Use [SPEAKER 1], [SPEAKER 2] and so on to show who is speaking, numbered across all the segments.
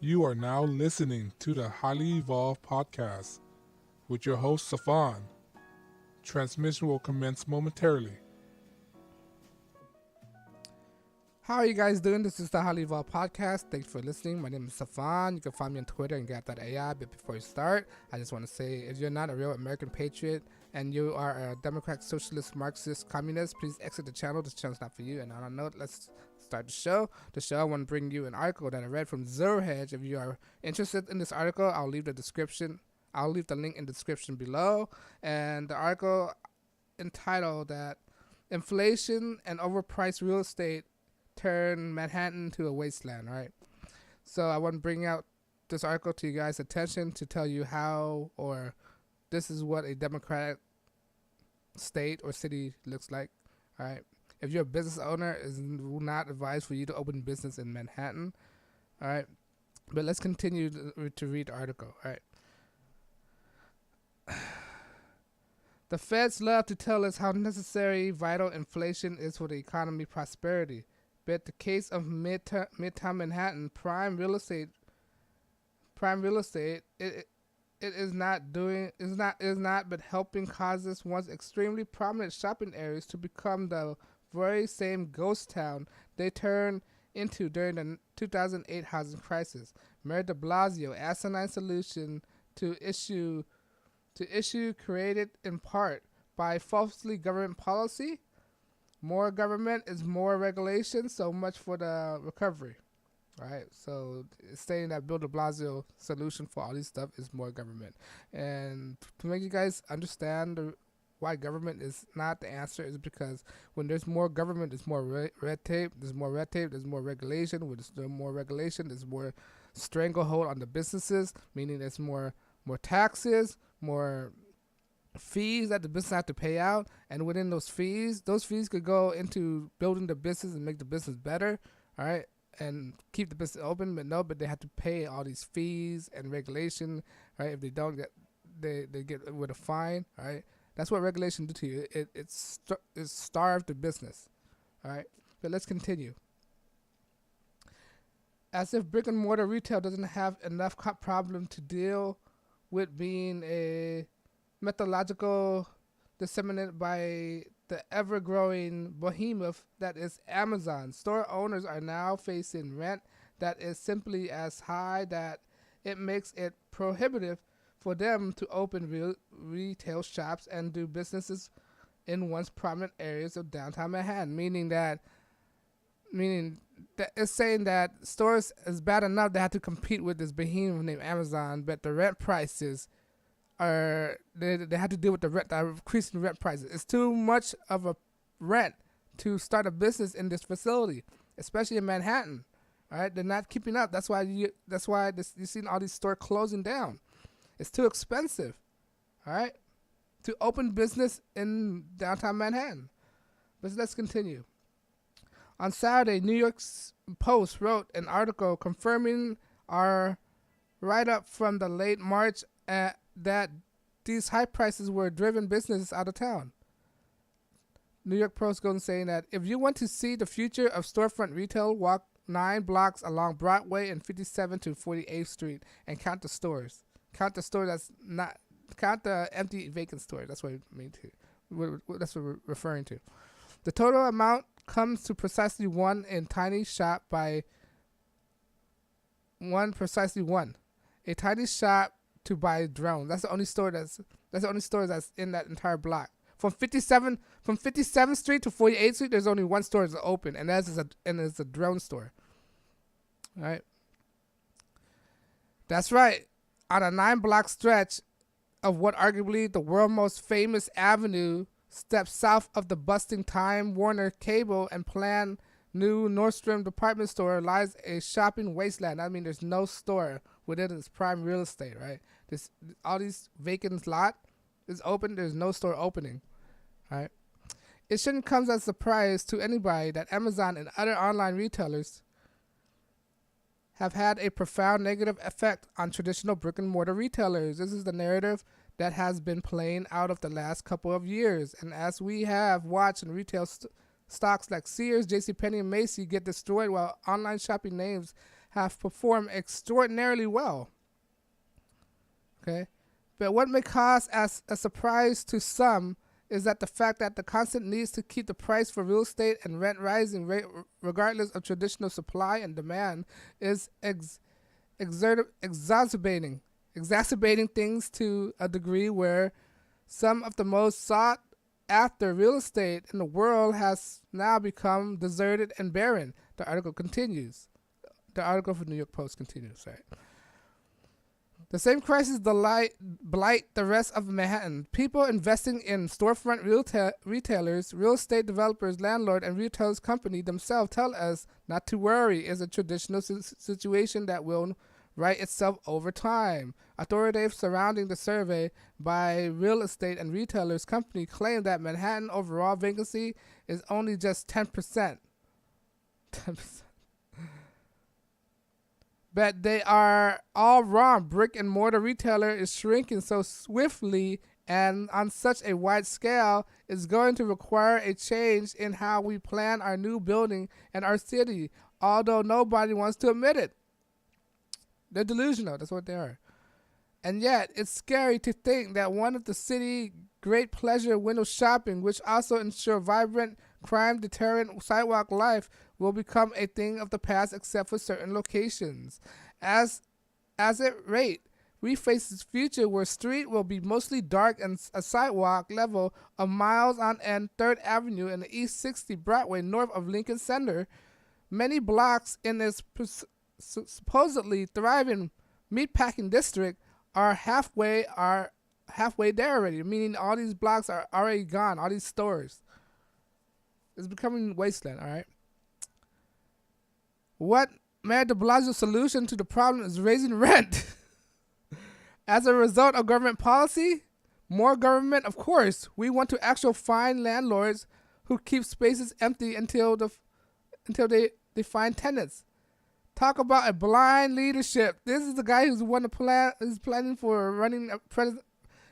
[SPEAKER 1] You are now listening to the Highly Evolved Podcast with your host, Safan. Transmission will commence momentarily.
[SPEAKER 2] How are you guys doing? This is the Highly Evolved Podcast. Thanks for listening. My name is Safan. You can find me on Twitter and get.ai. But before you start, I just want to say if you're not a real American patriot and you are a Democrat, Socialist, Marxist, Communist, please exit the channel. This channel's not for you. And on a note, let's start the show. I want to bring you an article that I read from Zero Hedge. If you are interested in this article, I'll leave the link in the description below. And the article entitled that Inflation and Overpriced Real Estate Turn Manhattan to a Wasteland, right? So I want to bring out this article to you guys' attention to tell you how, or this is what a democratic state or city looks like, all right? If you're a business owner, it's not advised for you to open business in Manhattan, all right? But let's continue to read the article, all right? The feds love to tell us how necessary vital inflation is for the economy prosperity. But the case of Midtown Manhattan prime real estate, it is not but helping causes once extremely prominent shopping areas to become the very same ghost town they turned into during the 2008 housing crisis. Mayor de Blasio asinine solution to issue created in part by falsely government policy. More government is more regulation, so much for the recovery. All right, so it's saying that Bill de Blasio solution for all these stuff is more government. And to make you guys understand why government is not the answer is because when there's more government, there's more red tape. There's more red tape, there's more regulation. When there's more regulation, there's more stranglehold on the businesses, meaning there's more taxes, more fees that the business have to pay out, and within those fees could go into building the business and make the business better, all right, and keep the business open. But they have to pay all these fees and regulation, right? If they don't get, they get with a fine, all right. That's what regulation do to you. It starved the business, all right. But let's continue. As if brick and mortar retail doesn't have enough problem to deal with being a methodological disseminated by the ever-growing behemoth that is Amazon. Store owners are now facing rent that is simply as high that it makes it prohibitive for them to open retail shops and do businesses in once prominent areas of downtown Manhattan. Meaning that it's saying that stores is bad enough they have to compete with this behemoth named Amazon, but the rent prices they have to deal with the increasing rent prices. It's too much of a rent to start a business in this facility, especially in Manhattan. All right, they're not keeping up. That's why you're seeing all these stores closing down. It's too expensive. All right, to open business in downtown Manhattan. But let's continue. On Saturday, New York Post wrote an article confirming our write-up from the late March that these high prices were driven businesses out of town. New York Post goes saying that if you want to see the future of storefront retail, walk 9 blocks along Broadway and 57 to 48th Street and count the stores. Count the empty vacant stores. That's what it means to. That's what we're referring to. The total amount comes to precisely one in tiny shop by precisely one. A tiny shop to buy drones. That's the only store that's in that entire block. From 57th Street to 48th Street, there's only one store that's open, and it's a drone store. All right. That's right. On a 9-block stretch of what arguably the world's most famous avenue steps south of the busting Time Warner Cable and planned new Nordstrom department store lies a shopping wasteland. I mean, there's no store within its prime real estate, right? All these vacant lot is open. There's no store opening, right? It shouldn't come as a surprise to anybody that Amazon and other online retailers have had a profound negative effect on traditional brick and mortar retailers. This is the narrative that has been playing out of the last couple of years. And as we have watched in retail stocks like Sears, JCPenney, and Macy get destroyed while online shopping names have performed extraordinarily well. Okay, but what may cause as a surprise to some is that the fact that the constant needs to keep the price for real estate and rent rising regardless of traditional supply and demand is exacerbating things to a degree where some of the most sought after real estate in the world has now become deserted and barren. The article continues. The article from the New York Post continues. Sorry. The same crisis blight the rest of Manhattan. People investing in storefront retailers, real estate developers, landlord, and retailers company themselves tell us not to worry is a traditional situation that will right itself over time. Authorities surrounding the survey by real estate and retailers company claim that Manhattan overall vacancy is only just 10%. 10%. But they are all wrong. Brick and mortar retailer is shrinking so swiftly and on such a wide scale is going to require a change in how we plan our new building and our city, although nobody wants to admit it. They're delusional. That's what they are. And yet, it's scary to think that one of the city's great pleasure, window shopping, which also ensure vibrant, crime-deterrent sidewalk life, will become a thing of the past except for certain locations. As it rate, we face this future where street will be mostly dark and a sidewalk level of miles on end 3rd Avenue and the East 60 Broadway north of Lincoln Center. Many blocks in this supposedly thriving meatpacking district are halfway there already, meaning all these blocks are already gone, all these stores. It's becoming wasteland, all right? What Mayor de Blasio's solution to the problem is raising rent. As a result of government policy, more government, of course. We want to actually find landlords who keep spaces empty until they find tenants. Talk about a blind leadership. This is the guy who's planning for running a president.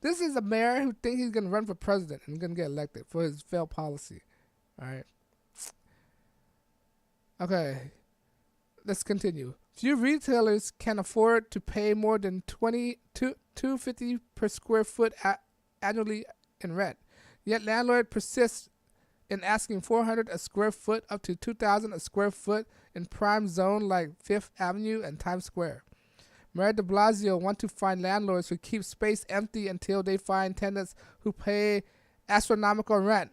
[SPEAKER 2] This is a mayor who thinks he's going to run for president and going to get elected for his failed policy. All right. Okay. Let's continue. Few retailers can afford to pay more than $250 per square foot annually in rent. Yet landlord persists in asking $400 a square foot up to $2,000 a square foot in prime zone like Fifth Avenue and Times Square. Mayor de Blasio wants to find landlords who keep space empty until they find tenants who pay astronomical rent.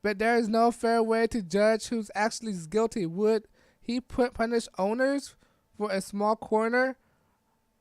[SPEAKER 2] But there is no fair way to judge who's actually guilty. Would he punish owners for a small corner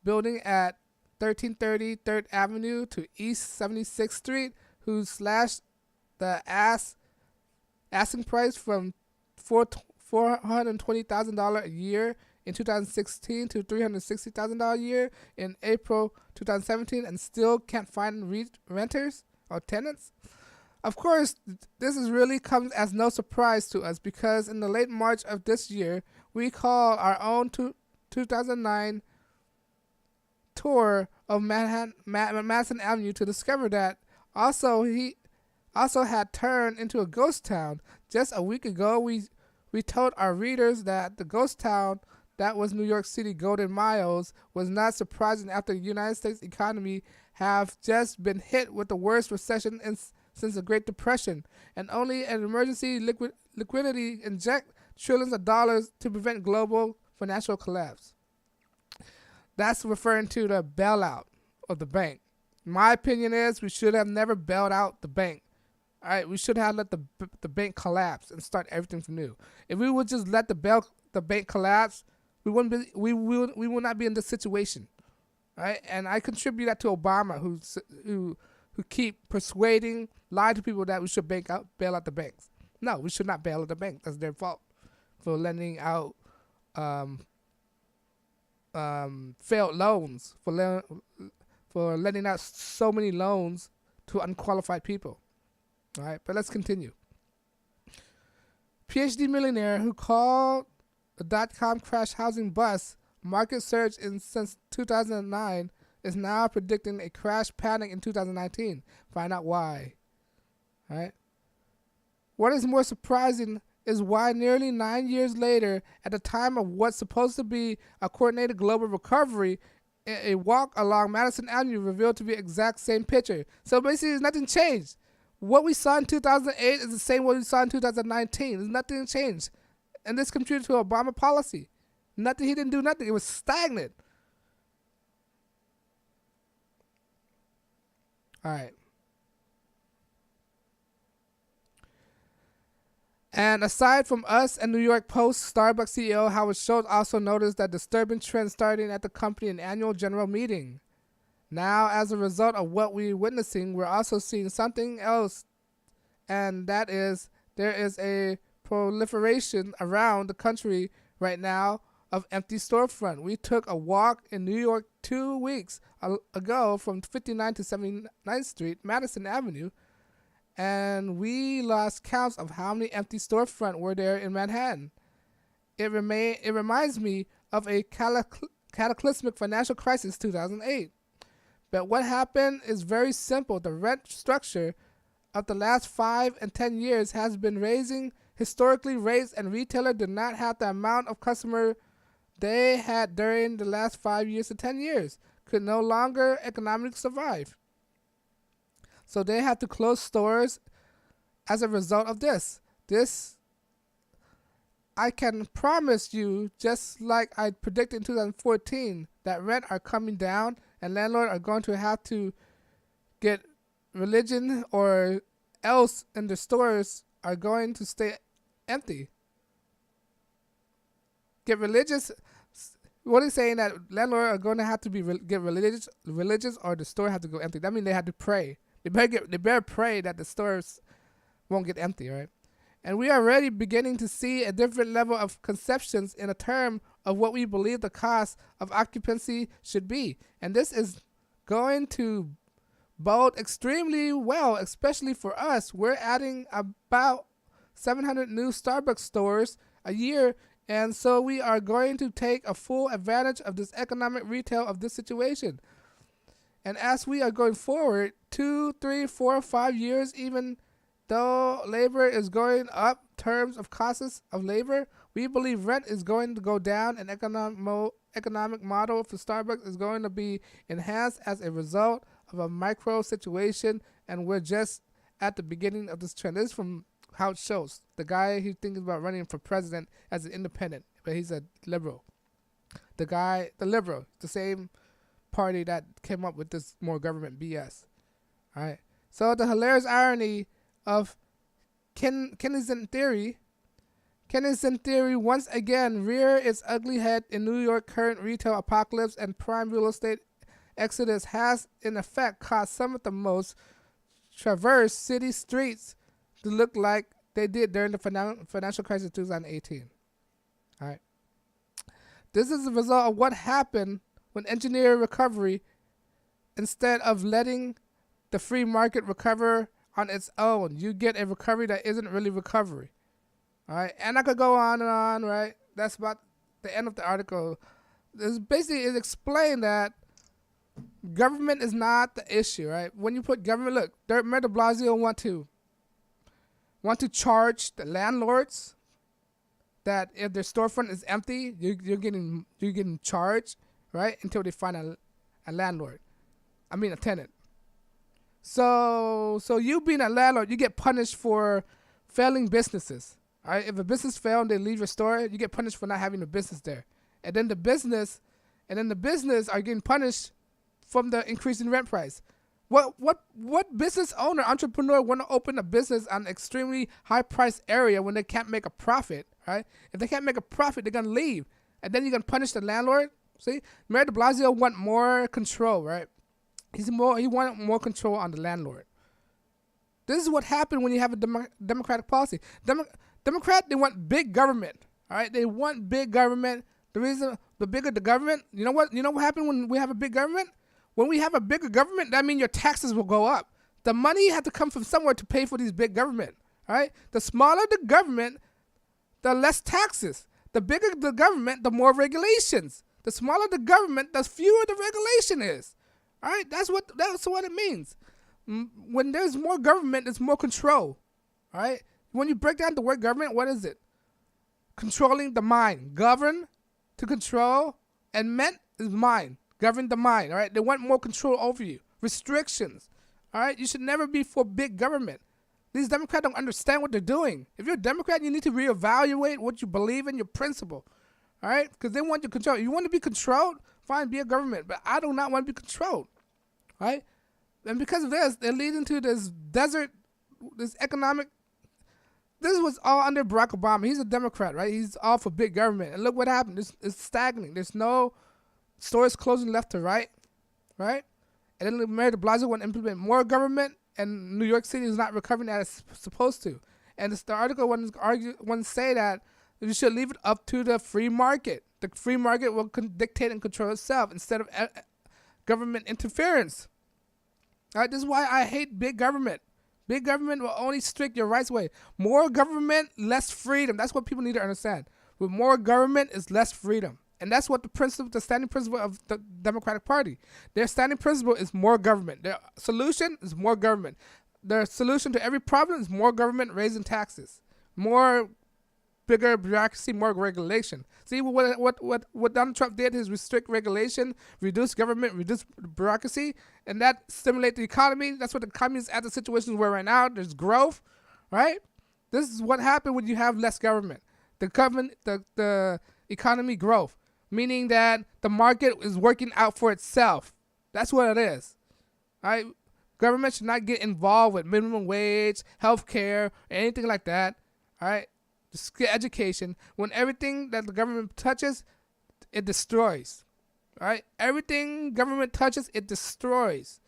[SPEAKER 2] building at 1330 3rd Avenue to East 76th Street who slashed the asking price from $420,000 a year in 2016 to $360,000 a year in April 2017 and still can't find renters or tenants? Of course, this is really comes as no surprise to us because in the late March of this year, we called our own 2009 tour of Madison Avenue to discover that he also had turned into a ghost town. Just a week ago, we told our readers that the ghost town that was New York City Golden Miles was not surprising after the United States economy have just been hit with the worst recession since the Great Depression, and only an emergency liquidity inject trillions of dollars to prevent global financial collapse. That's referring to the bailout of the bank. My opinion is we should have never bailed out the bank. All right, we should have let the bank collapse and start everything from new. If we would just let the bank collapse, we would not be in this situation. All right, and I contribute that to Obama, who keep persuading, lie to people that we should bail out the banks. No, we should not bail out the bank. That's their fault for lending out failed loans, for lending out so many loans to unqualified people. All right, but let's continue. PhD millionaire who called the dot-com crash housing bust market surge since 2009 is now predicting a crash panic in 2019. Find out why. All right. What is more surprising is why nearly 9 years later, at the time of what's supposed to be a coordinated global recovery, a walk along Madison Avenue revealed to be the exact same picture. So basically, nothing changed. What we saw in 2008 is the same what we saw in 2019. There's nothing changed. And this contributed to Obama policy. Nothing. He didn't do nothing. It was stagnant. All right. And aside from us and New York Post, Starbucks CEO Howard Schultz also noticed that disturbing trend starting at the company in annual general meeting. Now, as a result of what we're witnessing, we're also seeing something else, and that is there is a proliferation around the country right now of empty storefront. We took a walk in New York 2 weeks ago from 59 to 79th Street, Madison Avenue, and we lost counts of how many empty storefront were there in Manhattan. It reminds me of a cataclysmic financial crisis 2008. But what happened is very simple. The rent structure of the last 5 and 10 years has been historically raised, and retailers did not have the amount of customer they had during the last 5 years to 10 years, could no longer economically survive. So they had to close stores as a result of this. I can promise you, just like I predicted in 2014, that rent are coming down and landlords are going to have to get religion or else, and the stores are going to stay empty. Get religious. What is saying that landlords are going to have to get religious, or the store have to go empty. That means they have to pray. They better pray that the stores won't get empty, right? And we are already beginning to see a different level of conceptions in a term of what we believe the cost of occupancy should be. And this is going to bode extremely well, especially for us. We're adding about 700 new Starbucks stores a year, and so we are going to take a full advantage of this economic retail of this situation. And as we are going forward, 2, 3, 4, 5 years, even though labor is going up in terms of costs of labor, we believe rent is going to go down, and economic model for Starbucks is going to be enhanced as a result of a micro situation, and we're just at the beginning of this trend. This is from Howard Schultz, the guy who's thinking about running for president as an independent, but he's a liberal. The liberal, the same party that came up with this more government BS. All right. So the hilarious irony of Keynesian theory once again rear its ugly head in New York. Current retail apocalypse and prime real estate exodus has in effect caused some of the most traversed city streets to look like they did during the financial crisis of 2018. All right. This is a result of what happened when engineering recovery, instead of letting the free market recover on its own, you get a recovery that isn't really recovery. All right, and I could go on and on, right? That's about the end of the article. This basically is explain that government is not the issue, right? When you put government, look, Mayor de Blasio want to charge the landlords that if their storefront is empty, you're getting charged, right? Until they find a tenant. So you being a landlord, you get punished for failing businesses. All right, if a business fails and they leave your store, you get punished for not having a business there. And then the business are getting punished from the increase in rent price. What business owner, entrepreneur want to open a business on an extremely high price area when they can't make a profit, right? If they can't make a profit, they're gonna leave. And then you're gonna punish the landlord. See, Mayor de Blasio want more control, right? He wanted more control on the landlord. This is what happened when you have a democratic policy. Democrat, they want big government. All right, they want big government. The reason, the bigger the government, you know what happened when we have a big government? When we have a bigger government, that means your taxes will go up. The money had to come from somewhere to pay for these big government. All right, the smaller the government, the less taxes. The bigger the government, the more regulations. The smaller the government, the fewer the regulation is. All right, that's what it means. When there's more government, there's more control. All right, When you break down the word government, what is it? Controlling the mind. Govern, to control, and meant is mind. Govern the mind, all right? They want more control over you. Restrictions, all right? You should never be for big government. These Democrats don't understand what they're doing. If you're a Democrat, you need to reevaluate what you believe in, your principle, all right? Because they want you to control. You want to be controlled? Fine, be a government. But I do not want to be controlled, all right? And because of this, they're leading to this desert, this economic. This was all under Barack Obama. He's a Democrat, right? He's all for big government. And look what happened. It's stagnating. There's no stores closing left to right, right? And then Mayor de Blasio want to implement more government, and New York City is not recovering as it's supposed to. And the article wants to say that you should leave it up to the free market. The free market will dictate and control itself instead of government interference. All right, this is why I hate big government. Big government will only strict your rights away. More government, less freedom. That's what people need to understand. With more government is less freedom. And that's what the standing principle of the Democratic Party. Their standing principle is more government. Their solution is more government. Their solution to every problem is more government raising taxes. Bigger bureaucracy, more regulation. See what Donald Trump did is restrict regulation, reduce government, reduce bureaucracy, and that stimulate the economy. That's what the economy is at the situation where right now. There's growth, right? This is what happened when you have less government. The economy growth, meaning that the market is working out for itself. That's what it is, right? Government should not get involved with minimum wage, healthcare, or anything like that, all right? Just get education. When everything that the government touches, it destroys. All right? Everything government touches, it destroys.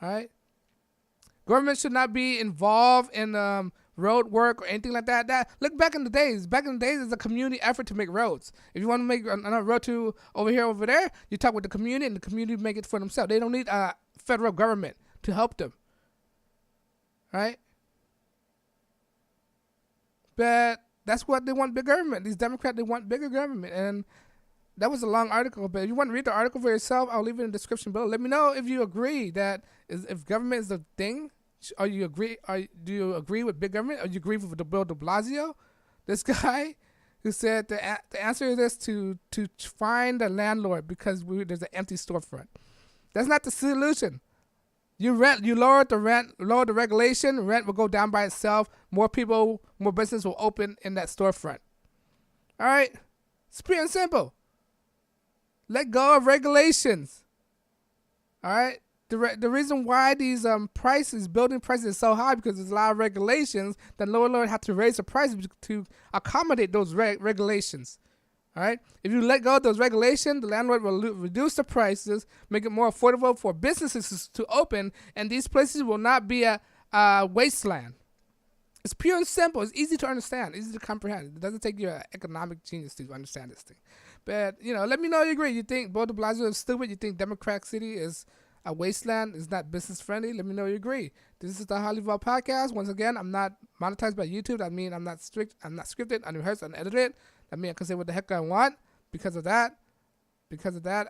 [SPEAKER 2] All right? Government should not be involved in road work or anything like that. Look back in the days. Back in the days, it's a community effort to make roads. If you want to make another road to over there, you talk with the community, and the community make it for themselves. They don't need a federal government to help them. All right? But that's what they want, big government. These Democrats, they want bigger government. And that was a long article. But if you want to read the article for yourself, I'll leave it in the description below. Let me know if you agree that if government is the thing, do you agree with big government? Or you agree with the Bill de Blasio? This guy who said the answer is this to find a landlord because there's an empty storefront. That's not the solution. You lower the rent, lower the regulation, rent will go down by itself. More people, more business will open in that storefront. All right? It's pure and simple. Let go of regulations. All right? The reason why these building prices is so high because there's a lot of regulations, then landlord have to raise the price to accommodate those regulations. All right. If you let go of those regulations, the landlord will reduce the prices, make it more affordable for businesses to open, and these places will not be a wasteland. It's pure and simple. It's easy to understand, easy to comprehend. It doesn't take you an economic genius to understand this thing. But, let me know you agree. You think Bill de Blasio is stupid? You think Democrat City is a wasteland, is not business friendly? Let me know you agree. This is the HighlyEvolved Podcast. Once again, I'm not monetized by YouTube. That means I'm not scripted, unrehearsed, unedited. I mean, I can say what the heck I want because of that.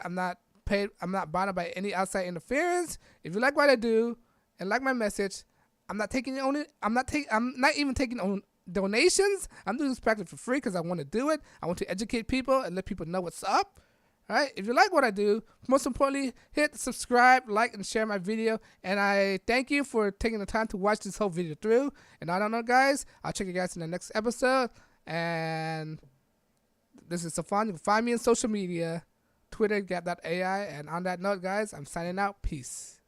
[SPEAKER 2] I'm not paid. I'm not bothered by any outside interference. If you like what I do and like my message, I'm not even taking on donations. I'm doing this practice for free because I want to do it. I want to educate people and let people know what's up. All right. If you like what I do, most importantly, hit subscribe, like, and share my video. And I thank you for taking the time to watch this whole video through. And I don't know, guys. I'll check you guys in the next episode. And this is Safan. You can find me on social media, Twitter, Gap.ai. And on that note, guys, I'm signing out. Peace.